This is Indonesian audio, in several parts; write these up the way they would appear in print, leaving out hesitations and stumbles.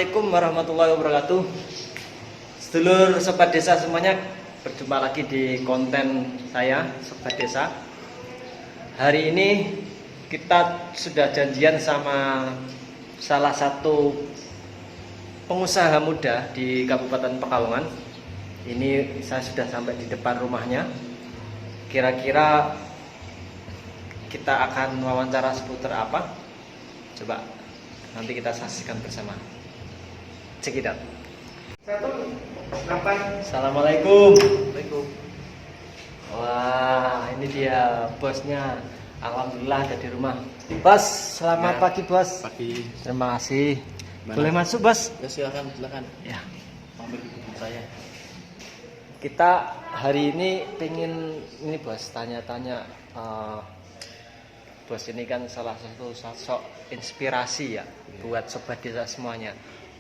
Assalamualaikum warahmatullahi wabarakatuh. Sedulur Sobat Desa semuanya, berjumpa lagi di konten saya Sobat Desa. Hari ini kita sudah janjian sama salah satu pengusaha muda di Kabupaten Pekalongan. Ini saya sudah sampai di depan rumahnya. Kira-kira kita akan wawancara seputar apa? Coba nanti kita saksikan bersama. Check it out. Assalamualaikum. Assalamualaikum. Wah, ini dia bosnya. Alhamdulillah ada di rumah. Bos, selamat Ya. pagi bos. Pagi. Terima kasih. Gimana? Boleh masuk bos? Ya silakan. Ya. Mampir ke kebun saya. Kita hari ini pengen ini bos tanya-tanya. Bos ini kan salah satu sosok inspirasi ya buat sobat desa semuanya.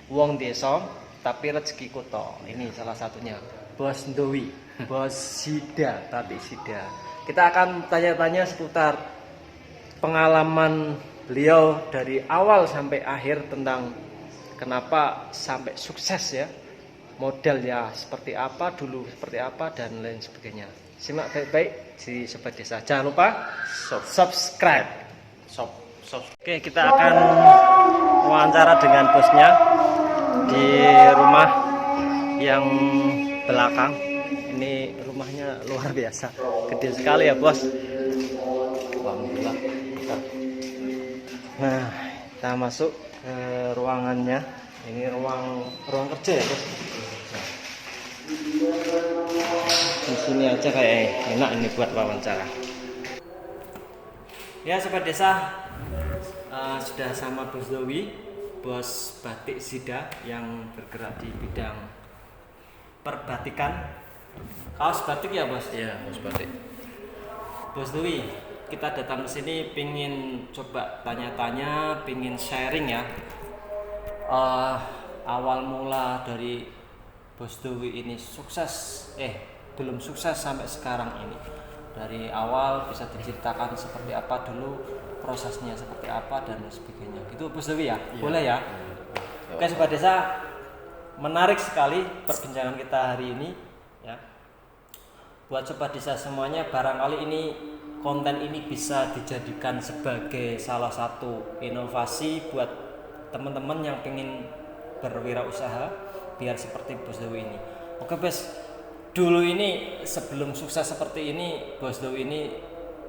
Wong desa tapi rezeki kuto. Ini salah satunya. Bos Ndowi, Bos Sida, tapi Sida. Kita akan tanya-tanya seputar pengalaman beliau dari awal sampai akhir tentang kenapa sampai sukses ya. Modelnya seperti apa, dulu seperti apa, dan lain sebagainya. Simak baik-baik di Sobat Desa. Jangan lupa subscribe. Oke, kita akan wawancara dengan bosnya di rumah yang belakang. Ini rumahnya luar biasa, gede sekali ya bos. Alhamdulillah. Nah, kita masuk ke ruangannya. Ini ruang kerja ya bos. Di sini aja kayak enak ini buat wawancara. Ya sobat desa, sudah sama Bos Dowi, Bos Batik Sida yang bergerak di bidang perbatikan. Kaos batik ya bos? Iya, Mas Batik. Bos Dowi, kita datang ke sini pingin coba tanya-tanya, pingin sharing ya. Awal mula dari Bos Dowi ini sukses, belum sukses sampai sekarang ini. Dari awal bisa diceritakan seperti apa dulu, prosesnya seperti apa dan sebagainya. Gitu Bos Dowi ya? Iya. Boleh ya? Oke sobat desa, menarik sekali perbincangan kita hari ini ya. Buat sobat desa semuanya, barangkali ini konten ini bisa dijadikan sebagai salah satu inovasi buat teman-teman yang pengen berwirausaha biar seperti Bos Dowi ini. Oke Bos, dulu ini sebelum sukses seperti ini, Bos Dowi ini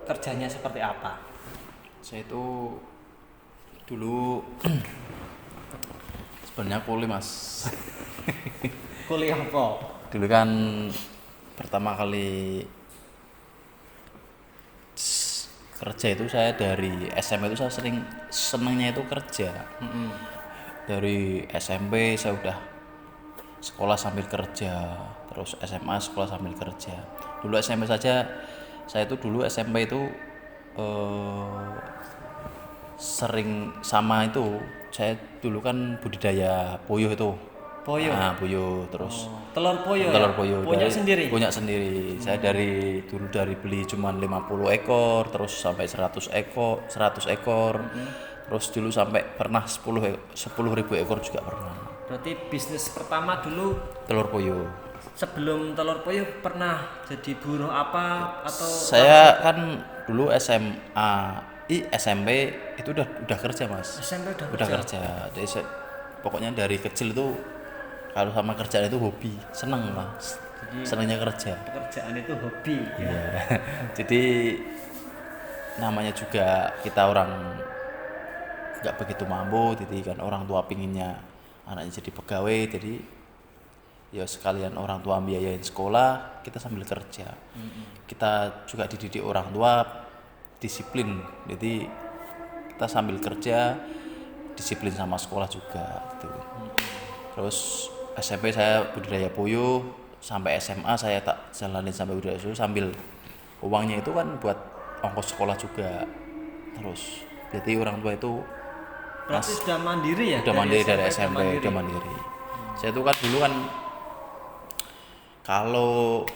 kerjanya seperti apa? Saya itu dulu sebenarnya kuliah Mas. Kuliah apa? Dulu kan pertama kali kerja itu saya dari SMP itu saya sering senangnya itu kerja. Dari SMP saya udah sekolah sambil kerja, terus SMA sekolah sambil kerja. Dulu SMP saja, saya itu dulu SMP itu sering sama itu, saya dulu kan budidaya puyuh itu. Puyuh? Nah, puyuh terus Telur puyuh telur ya? puyuh Punya dari- sendiri? punya sendiri. Saya dari dulu dari beli cuman 50 ekor terus sampai 100 ekor terus dulu sampai pernah 10.000 ekor juga pernah. Berarti bisnis pertama dulu Telur puyuh. sebelum telur puyuh pernah jadi buruh apa atau Saya kan dulu SMP itu udah kerja Mas. SMP Udah kerja. Jadi pokoknya dari kecil itu kalau sama kerjaan itu hobi, seneng Mas. Senengnya kerja. Pekerjaan itu hobi ya. Iya. Jadi namanya juga kita orang nggak begitu mampu, jadi kan orang tua pinginnya anaknya jadi pegawai, jadi ya sekalian orang tua biayain sekolah, kita sambil kerja. Kita juga dididik orang tua disiplin, jadi kita sambil kerja disiplin sama sekolah juga gitu. Terus SMP saya budidaya puyuh, sampai SMA saya tak jalanin sampai budidaya puyuh sambil uangnya itu kan buat ongkos sekolah juga. Terus jadi orang tua itu Berarti sudah mandiri ya? udah mandiri dari SMP, mandiri. udah mandiri. Saya tuh kan dulu kan kalau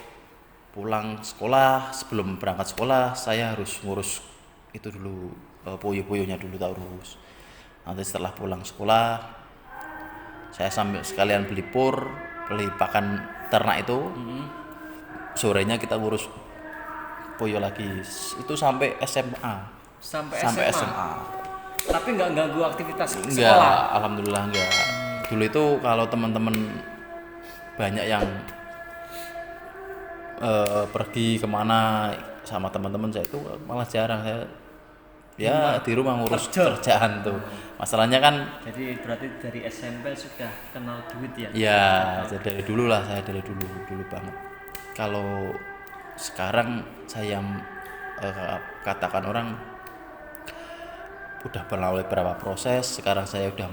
pulang sekolah, sebelum berangkat sekolah saya harus ngurus itu dulu, puyuh-puyuhnya dulu tak urus. Nanti setelah pulang sekolah Saya sambil sekalian beli pakan ternak itu. Sorenya kita ngurus Poyo lagi. Itu sampai SMA. Sampai SMA. Tapi nggak ganggu aktivitas Enggak, sekolah. alhamdulillah enggak. Dulu itu kalau teman-teman banyak yang pergi kemana sama teman-teman saya itu malah jarang saya ya di rumah ngurus kerjaan tuh. Masalahnya kan Jadi berarti dari SMP sudah kenal duit ya? ya dari dulu lah, saya dari dulu banget. Kalau sekarang saya katakan orang udah melalui beberapa proses, sekarang saya udah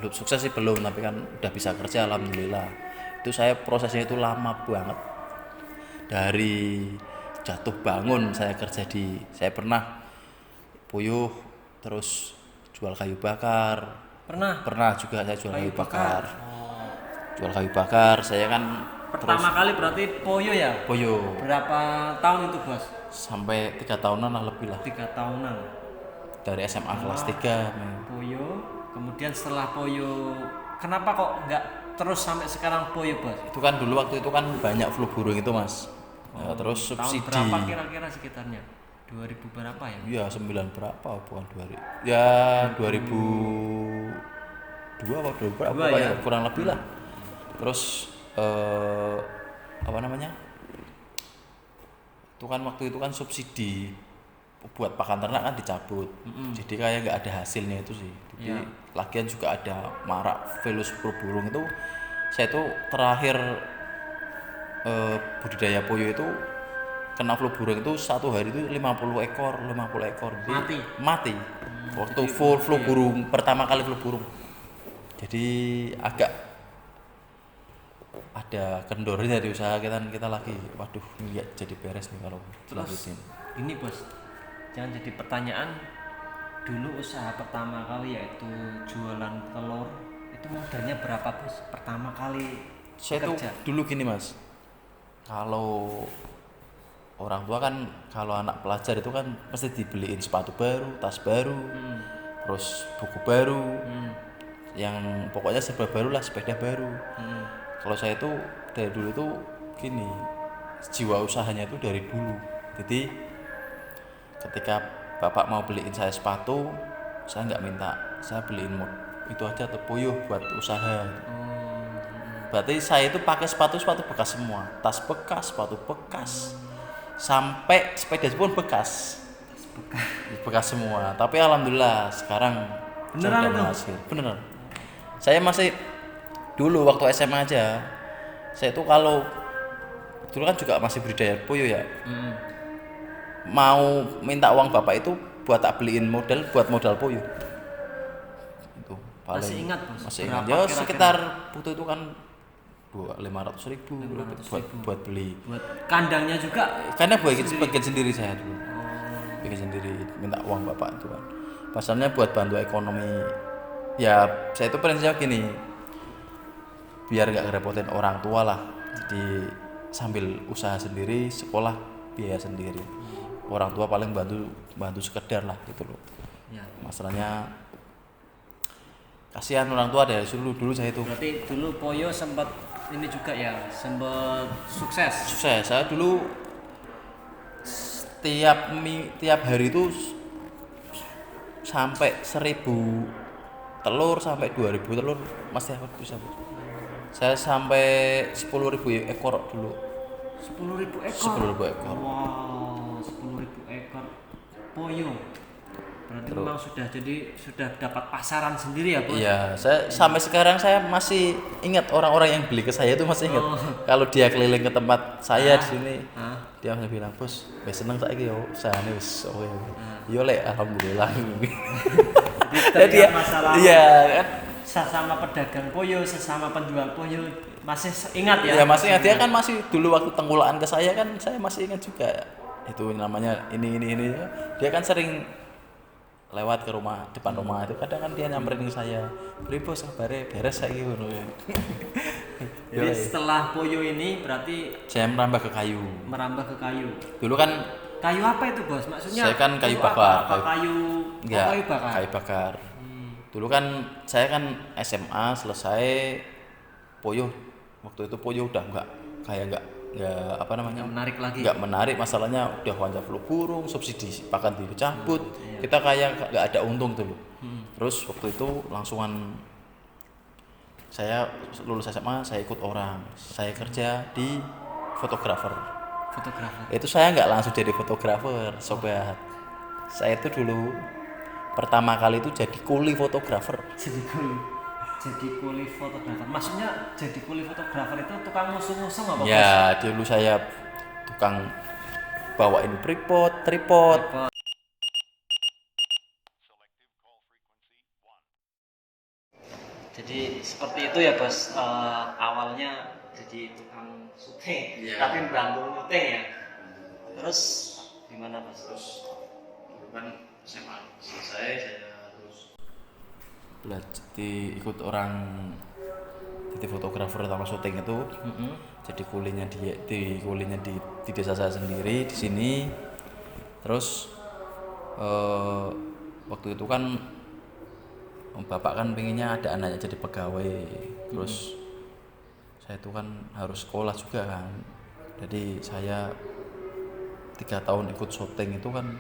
belum sukses sih belum, tapi kan udah bisa kerja alhamdulillah. Itu saya prosesnya itu lama banget. Dari jatuh bangun saya kerja saya pernah puyuh, terus jual kayu bakar. Pernah juga saya jual kayu bakar. Jual kayu bakar, saya kan Pertama kali berarti Poyo ya? Poyo Berapa tahun itu bos? sampai 3 tahunan lah lebih lah. 3 tahunan. Dari SMA kelas 3. Poyo, kemudian setelah Poyo, kenapa kok nggak terus sampai sekarang Poyo bos? Itu kan dulu waktu itu kan banyak flu burung itu mas. Ya, terus Tahun subsidi. berapa kira-kira sekitarnya? 2000 berapa ya? Ya 9 berapa bukan 2000. Ya 2002 apa 2000 berapa Dua, ya? kurang lebih lah. Terus apa namanya? Itu kan waktu itu kan subsidi buat pakan ternak kan dicabut. Jadi kayak nggak ada hasilnya itu sih. Jadi lagian juga ada marak virus flu burung itu. Saya tuh terakhir budidaya Poyo itu kena flu burung itu satu hari itu 50 ekor. Jadi, mati. Waktu flu burung pertama kali flu burung. Jadi agak ada kendornya di usaha kita lagi. Waduh, ini ya jadi beres nih kalau lanjutin. Ini bos, jangan jadi pertanyaan. Dulu usaha pertama kali yaitu jualan telur, itu modalnya berapa bos? Pertama kali Saya tuh kerja. dulu gini mas, kalau orang tua kan kalau anak pelajar itu kan pasti dibeliin sepatu baru, tas baru, terus buku baru, yang pokoknya serba baru lah, sepeda baru. Kalau saya tuh dari dulu tuh gini, jiwa usahanya itu dari dulu. Jadi ketika bapak mau beliin saya sepatu, saya nggak minta, saya beliin itu aja atau puyuh buat usaha. Berarti saya itu pakai sepatu bekas semua, tas bekas, sepatu bekas, sampai sepeda pun bekas semua. Tapi alhamdulillah sekarang Beneran sudah itu? berhasil. Bener. Saya masih dulu waktu SMA aja, saya itu kalau dulu kan juga masih budidaya puyuh ya, mau minta uang bapak itu buat tak beliin buat modal puyuh. Itu paling Masih ingat bos? masih ingat Berapa ya kira-kira? sekitar butuh itu kan 500.000 buat beli. Buat kandangnya juga. Karena bikin sendiri saya dulu. Bikin sendiri, minta uang bapak itu kan. Pasalnya buat bantu ekonomi. Ya, saya itu prinsipnya gini. Biar nggak ngerepotin orang tua lah. Jadi sambil usaha sendiri, sekolah biaya sendiri. Orang tua paling bantu sekedar lah gitu loh. Ya. Masalahnya kasihan orang tua dari dulu saya itu. Berarti dulu Poyo sempat ini juga ya, sempat sukses. Saya dulu tiap hari itu sampai 1.000 telur sampai 2.000 telur masih aku bisa. Saya sampai 10.000 ekor dulu. 10.000 ekor. 10.000 ekor. Wow, 10.000 ekor Poyo. Berarti memang sudah dapat pasaran sendiri ya bos? Iya, saya sampai sekarang saya masih ingat orang-orang yang beli ke saya itu masih ingat. Kalau dia keliling ke tempat saya di sini, dia masih bilang, "Bos, wis seneng saiki yo, usahane wis oke." Yo lek alhamdulillah. Jadi masalah iya kan. sesama pedagang Poyo, sesama penjual Poyo masih ingat ya? Ya masih ingat, dia kan masih dulu waktu tenggulaan ke saya kan saya masih ingat juga. Itu namanya ini. Dia kan sering lewat ke depan rumah itu kadang kan dia nyamperin ke saya, "Beli bos kabare beres saiki ngono." Jadi setelah Poyo ini berarti Saya merambah ke kayu. Dulu Dulu kan kayu apa itu bos? Maksudnya saya kan kayu itu bakar. Apa kayu? Enggak, Kayu bakar. kayu bakar. Dulu kan saya kan SMA selesai Poyo, waktu itu Poyo udah nggak apa namanya, Nggak menarik lagi. nggak menarik, masalahnya udah wajah flu burung, subsidi pakan dicabut, kita kayak nggak ada untung tuh. Terus waktu itu langsungan saya lulus SMA, saya ikut orang, saya kerja di fotografer. Fotografer. Itu saya nggak langsung jadi fotografer, sobat. Saya itu dulu pertama kali itu jadi kuli fotografer. Jadi kuli fotografer. Maksudnya jadi kuli fotografer itu tukang ngusung-ngusung apa? Ya, dulu saya tukang bawain tripod. Bos? Jadi seperti itu ya bos. Awalnya jadi tukang syuting, Iya. tapi berantem syuting ya. Terus gimana bos? Terus dulu kan SMA selesai, saya terus belajar ikut orang jadi fotografer sama syuting itu. Jadi kulinya di desa saya sendiri di sini. Terus waktu itu kan bapak kan pengennya ada anaknya jadi pegawai. Terus saya itu kan harus sekolah juga kan. Jadi saya 3 tahun ikut syuting itu kan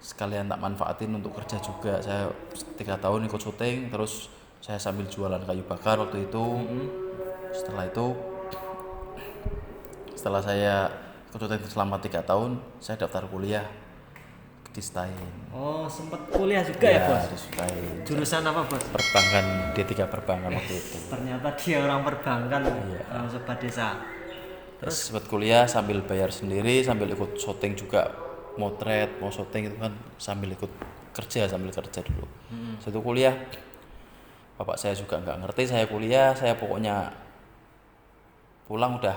sekalian tak manfaatin untuk kerja juga. Saya 3 tahun ikut syuting, terus saya sambil jualan kayu bakar waktu itu. Setelah saya ikut syuting selama 3 tahun, saya daftar kuliah di STAIN. Oh, sempet kuliah juga ya bos? Di STAIN. Jurusan apa bos? Perbankan, D3 perbankan waktu itu. Ternyata dia orang perbankan, Iya. sobat desa. Terus sempat kuliah sambil bayar sendiri, sambil ikut syuting juga, motret, mau syuting itu kan sambil kerja dulu. Satu kuliah, bapak saya juga nggak ngerti saya kuliah, saya pokoknya pulang udah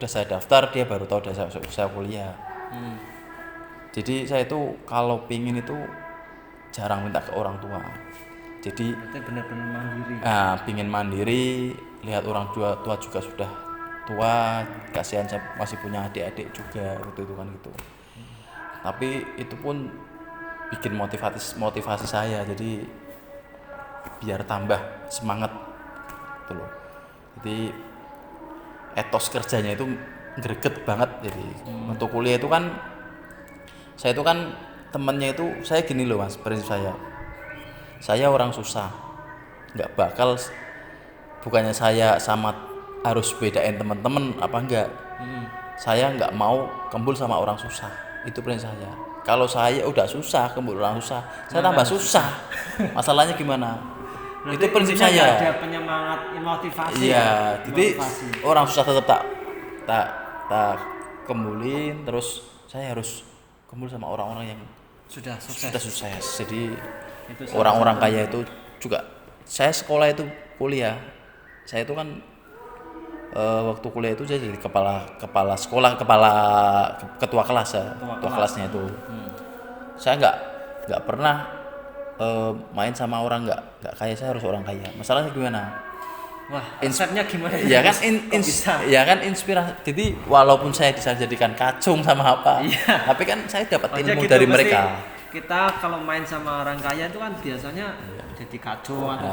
saya daftar, dia baru tahu saya kuliah. Jadi saya itu kalau pingin itu jarang minta ke orang tua. Jadi Itu benar-benar mandiri. pingin mandiri, lihat orang tua juga sudah tua, kasihan saya masih punya adik-adik juga waktu itu kan gitu. Tapi itu pun bikin motivasi saya, jadi biar tambah semangat gitu loh. Jadi etos kerjanya itu greget banget. Jadi untuk kuliah itu kan saya itu kan temennya itu, saya gini loh mas, prinsip saya orang susah, nggak bakal, bukannya saya sama harus bedain teman-teman apa enggak, saya nggak mau kembul sama orang susah, itu prinsip saya. Kalau saya udah susah kembul orang susah, saya tambah susah. Masalahnya gimana? Berarti Itu prinsip intinya saya. Ada penyemangat, motivasi. Iya, jadi Motivasi. orang susah tetap tak kembulin, terus saya harus kembul sama orang-orang yang Sudah sukses. sudah sukses. Jadi Itu salah orang-orang satu. kaya itu juga, saya sekolah itu kuliah, saya itu kan waktu kuliah itu saya jadi kepala sekolah, ketua kelas ya, ketua kelasnya itu. Saya nggak pernah main sama orang nggak kaya, saya harus orang kaya. Masalahnya gimana? Wah, konsepnya gimana? Ya kan Kok bisa? ya kan inspirasi. Jadi walaupun saya bisa jadikan kacung sama apa, Iya. tapi kan saya dapat Maksudnya ilmu gitu, dari mesti mereka. Kita kalau main sama orang kaya itu kan biasanya jadi kacau atau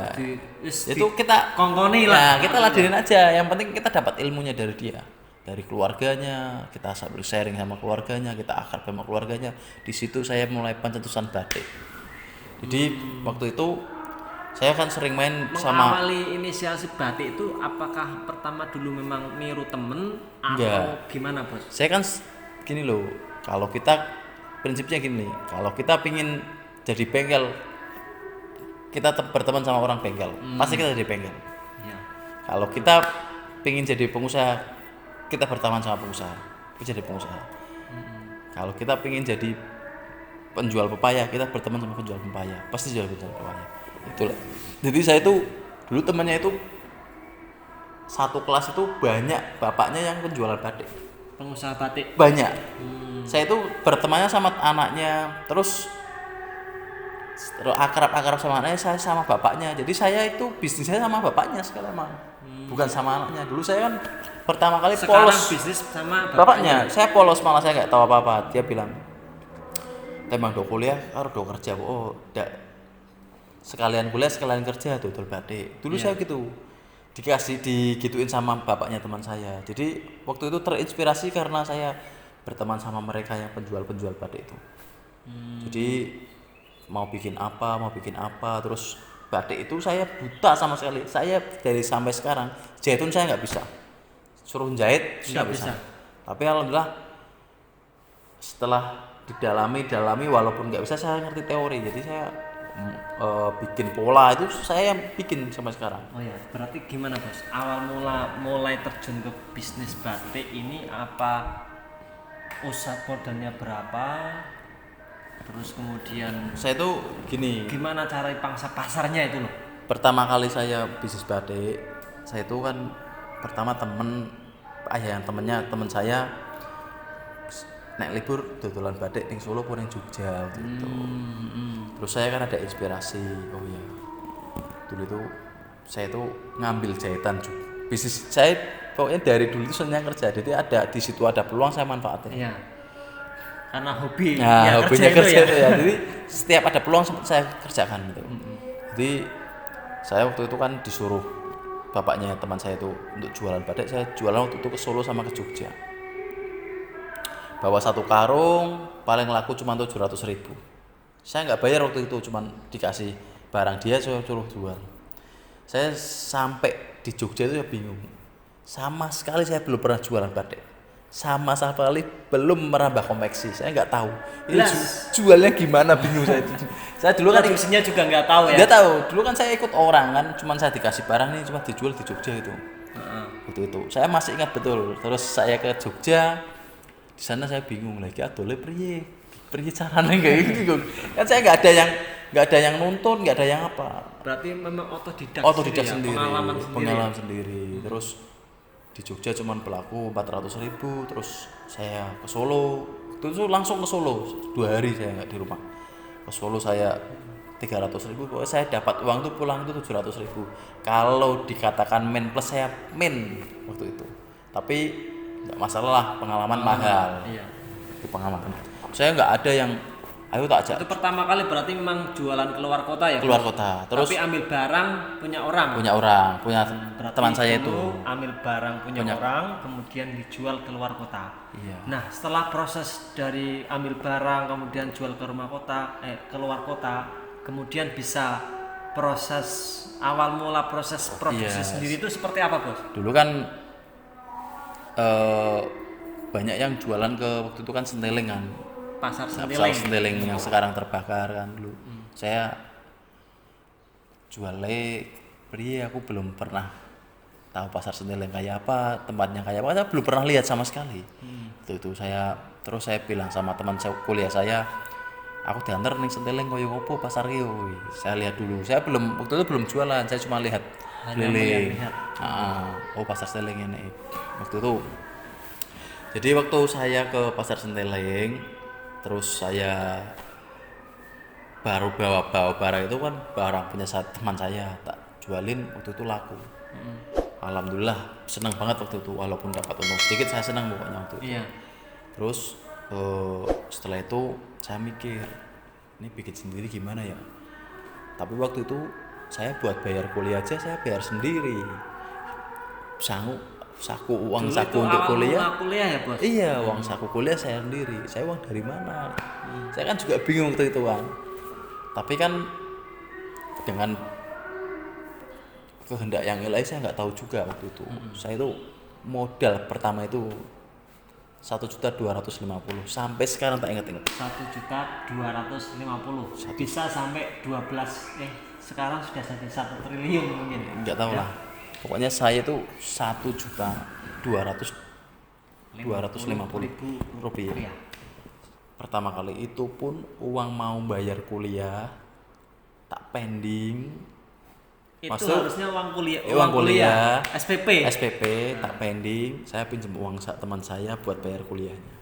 Itu kita kongkoni Nah, lah. kita ladenin aja. Yang penting kita dapat ilmunya dari dia, dari keluarganya. Kita sambil sharing sama keluarganya, kita akrab sama keluarganya. Di situ saya mulai pencetusan batik. Jadi waktu itu saya kan sering main sama. Mengawali inisiasi batik itu apakah pertama dulu memang niru temen atau Enggak. gimana bos? Saya kan gini loh, kalau kita prinsipnya gini, kalau kita pingin jadi bengkel, kita berteman sama orang bengkel, pasti kita jadi bengkel. Ya. Kalau kita pingin jadi pengusaha, kita berteman sama pengusaha, kita jadi pengusaha. Kalau kita pingin jadi penjual pepaya, kita berteman sama penjual pepaya, pasti jadi penjual pepaya. Itulah. Jadi saya itu dulu temannya itu satu kelas itu banyak bapaknya yang penjualan batik. Pengusaha batik. Banyak. Saya itu bertemannya sama anaknya, terus akrab sama anaknya, saya sama bapaknya. Jadi saya itu bisnisnya sama bapaknya sekali emang, bukan sama anaknya. Dulu saya kan pertama kali Sekarang polos bisnis sama bapaknya. Saya polos, malah saya nggak tahu apa-apa. Dia bilang, "Temang do kuliah, karo do kerja." Oh, sekalian kuliah sekalian kerja dodol batik. Dulu Iya. saya gitu digituin sama bapaknya teman saya. Jadi waktu itu terinspirasi karena saya berteman sama mereka yang penjual batik itu. Jadi mau bikin apa, terus batik itu saya buta sama sekali. Saya dari sampai sekarang jahitun saya nggak bisa, suruh jahit Nggak nggak bisa. bisa. Tapi alhamdulillah setelah didalami walaupun nggak bisa saya ngerti teori. Jadi saya bikin pola itu saya yang bikin sampai sekarang. Oh ya, berarti gimana bos? Awal mulai terjun ke bisnis batik ini apa? Usaha modalnya berapa? Terus kemudian Saya itu gini, gimana cara pangsa pasarnya itu loh? pertama kali saya bisnis batik, saya itu kan pertama temen saya naik libur dodolan batik ning Solo pun ning Jogja gitu. Terus saya kan ada inspirasi, oh iya. Dulu itu saya tuh ngambil jahitan bisnis saya pokoknya dari dulu itu senang kerja. Jadi di situ ada peluang saya manfaatin. Iya. Karena hobi. Nah, ya, hobinya kerja itu itu ya. Jadi setiap ada peluang saya kerjakan gitu. Jadi saya waktu itu kan disuruh bapaknya teman saya itu untuk jualan batik, saya jualan waktu itu ke Solo sama ke Jogja. Bawa satu karung paling laku cuma 700.000. Saya nggak bayar waktu itu, cuma dikasih barang dia, saya suruh jual. Saya sampai di Jogja itu ya bingung, sama sekali saya belum pernah jualan batik, sama sekali belum merambah konveksi. Saya nggak tahu ini jualnya gimana, bingung saya. Saya dulu kan produksinya juga nggak tahu ya. nggak tahu, dulu kan saya ikut orang kan, cuma saya dikasih barang nih cuma dijual di Jogja itu. Waktu itu saya masih ingat betul. Terus saya ke Jogja, di sana saya bingung lagi, adole priye caranya kayak gitu kan. Saya nggak ada yang nuntun, nggak ada yang apa. Berarti memang otodidak Sendiri, pengalaman sendiri. Terus di Jogja cuman pelaku 400.000. Terus saya ke Solo, itu langsung ke Solo 2 hari saya nggak di rumah. Ke Solo saya 300.000, pokoknya saya dapat uang tuh pulang itu 700.000. Kalau dikatakan min plus, saya min waktu itu. Tapi nggak masalah, pengalaman mahal. Iya. Itu pengalaman. Saya nggak ada yang ayo tak ajak Itu pertama kali berarti memang jualan keluar kota ya? keluar kota. Terus tapi ambil barang punya orang. punya Berarti teman saya itu. Ambil barang punya orang, kemudian dijual keluar kota. Iya. Nah, setelah proses dari ambil barang kemudian jual ke keluar kota, kemudian bisa proses awal mula proses produksi sendiri itu seperti apa, Bos? Dulu kan banyak yang jualan ke waktu itu kan Senteling kan. Pasar Senteling yang sekarang terbakar kan dulu. Saya jualnya beri, aku belum pernah tahu pasar Senteling kayak apa, tempatnya kayak apa, saya belum pernah lihat sama sekali. Itu saya bilang sama teman saya kuliah saya, aku diantar ning Senteling koyo opo pasar iki. Saya lihat dulu. Saya waktu itu belum jualan, saya cuma lihat keliling. Oh pasar Senteling ini. Waktu itu. Jadi waktu saya ke pasar Senteling, terus saya baru bawa barang itu kan barang punya teman saya, tak jualin waktu itu laku. Alhamdulillah senang banget waktu itu, walaupun dapat untung sedikit saya senang pokoknya waktu itu. Iya. Terus setelah itu saya mikir ini bikin sendiri gimana ya, tapi waktu itu saya buat bayar kuliah aja saya bayar sendiri, uang saku untuk kuliah ya, Bos? iya, uang saku kuliah saya sendiri. Saya uang dari mana? Saya kan juga bingung waktu itu kan. Tapi kan dengan kehendak yang ilahi saya nggak tahu juga waktu itu. Saya itu modal pertama itu 1.250.000 sampai sekarang tak ingat-ingat. 1.250.000 bisa sampai 12 sekarang sudah sampai 1 triliun mungkin. Nggak tahu lah. Pokoknya saya itu 1.250.000 rupiah. Pertama kali itu pun uang mau bayar kuliah tak pending. Itu harusnya uang kuliah SPP tak pending. Saya pinjam uang teman saya buat bayar kuliahnya.